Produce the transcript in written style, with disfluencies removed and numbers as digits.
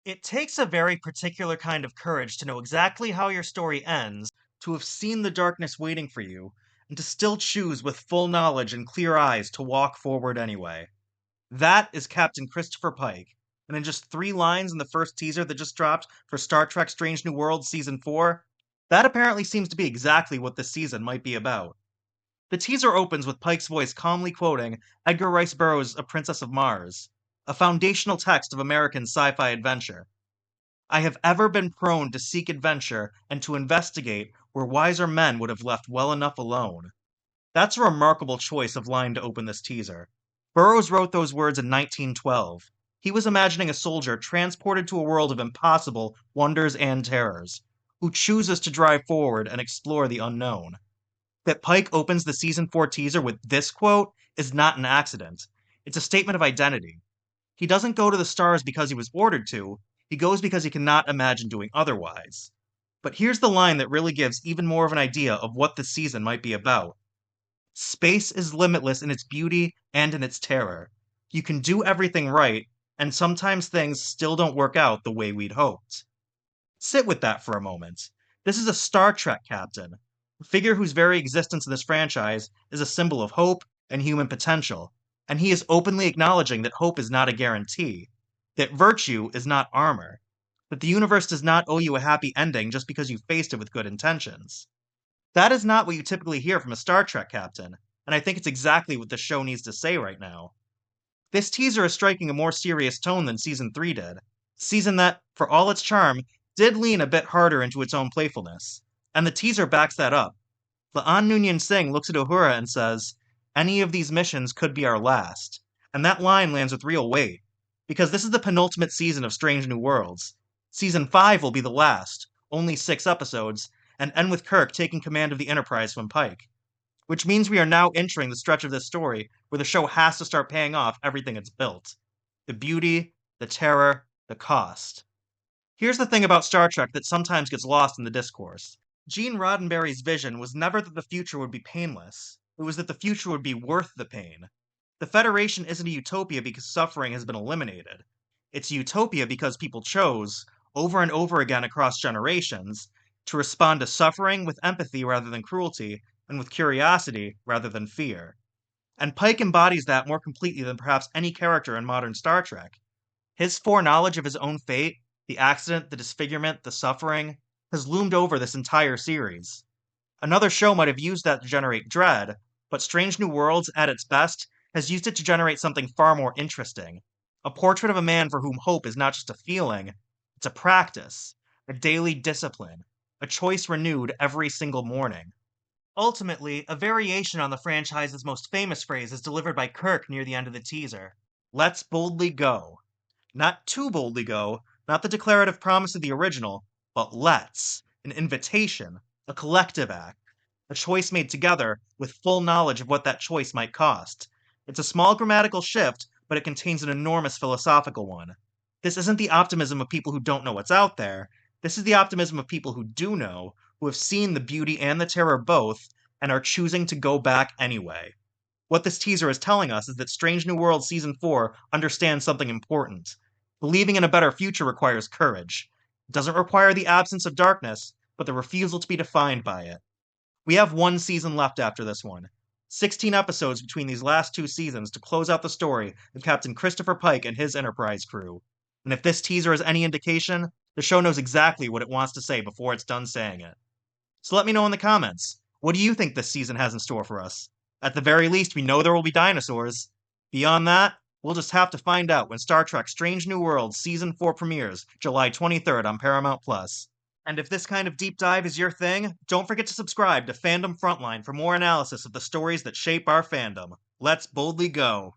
It takes a very particular kind of courage to know exactly how your story ends, to have seen the darkness waiting for you, and to still choose with full knowledge and clear eyes to walk forward anyway. That is Captain Christopher Pike. And in just 3 lines in the first teaser that just dropped for Star Trek Strange New Worlds Season 4, that apparently seems to be exactly what this season might be about. The teaser opens with Pike's voice calmly quoting Edgar Rice Burroughs' A Princess of Mars, a foundational text of American sci fi adventure. I have ever been prone to seek adventure and to investigate where wiser men would have left well enough alone. That's a remarkable choice of line to open this teaser. Burroughs wrote those words in 1912. He was imagining a soldier transported to a world of impossible wonders and terrors, who chooses to drive forward and explore the unknown. That Pike opens the season 4 teaser with this quote is not an accident. It's a statement of identity. He doesn't go to the stars because he was ordered to, he goes because he cannot imagine doing otherwise. But here's the line that really gives even more of an idea of what this season might be about. Space is limitless in its beauty and in its terror. You can do everything right, and sometimes things still don't work out the way we'd hoped. Sit with that for a moment. This is a Star Trek captain, a figure whose very existence in this franchise is a symbol of hope and human potential, and he is openly acknowledging that hope is not a guarantee, that virtue is not armor, that the universe does not owe you a happy ending just because you faced it with good intentions. That is not what you typically hear from a Star Trek captain, and I think it's exactly what the show needs to say right now. This teaser is striking a more serious tone than Season 3 did. Season that, for all its charm, did lean a bit harder into its own playfulness. And the teaser backs that up. Laan Noonien Singh looks at Uhura and says, any of these missions could be our last. And that line lands with real weight. Because this is the penultimate season of Strange New Worlds. Season 5 will be the last, only 6 episodes, and end with Kirk taking command of the Enterprise from Pike. Which means we are now entering the stretch of this story where the show has to start paying off everything it's built. The beauty, the terror, the cost. Here's the thing about Star Trek that sometimes gets lost in the discourse. Gene Roddenberry's vision was never that the future would be painless. It was that the future would be worth the pain. The Federation isn't a utopia because suffering has been eliminated. It's a utopia because people chose, over and over again across generations, to respond to suffering with empathy rather than cruelty, and with curiosity rather than fear. And Pike embodies that more completely than perhaps any character in modern Star Trek. His foreknowledge of his own fate, the accident, the disfigurement, the suffering, has loomed over this entire series. Another show might have used that to generate dread, but Strange New Worlds, at its best, has used it to generate something far more interesting. A portrait of a man for whom hope is not just a feeling, it's a practice, a daily discipline, a choice renewed every single morning. Ultimately, a variation on the franchise's most famous phrase is delivered by Kirk near the end of the teaser. Let's boldly go. Not too boldly go, not the declarative promise of the original, but let's. An invitation, a collective act, a choice made together with full knowledge of what that choice might cost. It's a small grammatical shift, but it contains an enormous philosophical one. This isn't the optimism of people who don't know what's out there. This is the optimism of people who do know, who have seen the beauty and the terror both, and are choosing to go back anyway. What this teaser is telling us is that Strange New Worlds Season 4 understands something important. Believing in a better future requires courage. It doesn't require the absence of darkness, but the refusal to be defined by it. We have 1 season left after this one. 16 episodes between these last 2 seasons to close out the story of Captain Christopher Pike and his Enterprise crew. And if this teaser is any indication, the show knows exactly what it wants to say before it's done saying it. So let me know in the comments. What do you think this season has in store for us? At the very least, we know there will be dinosaurs. Beyond that, we'll just have to find out when Star Trek Strange New Worlds Season 4 premieres July 23rd on Paramount+. And if this kind of deep dive is your thing, don't forget to subscribe to Fandom Frontline for more analysis of the stories that shape our fandom. Let's boldly go.